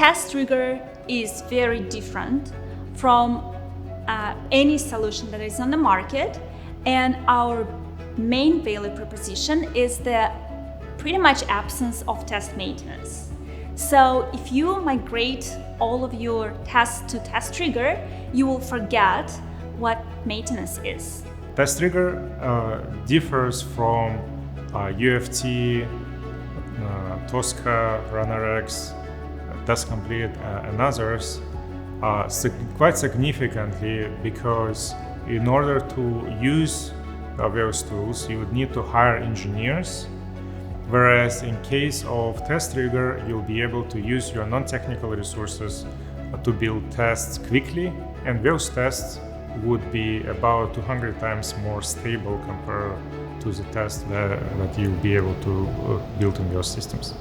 testRigor is very different from any solution that is on the market, and our main value proposition is the pretty much absence of test maintenance. So if you migrate all of your tests to testRigor, you will forget what maintenance is. testRigor differs from UFT, Tosca Ranorex, TestComplete, and others quite significantly, because in order to use those tools, you would need to hire engineers, whereas in case of testRigor, you'll be able to use your non-technical resources to build tests quickly, and those tests would be about 200 times more stable compared to the tests that you'll be able to build in your systems.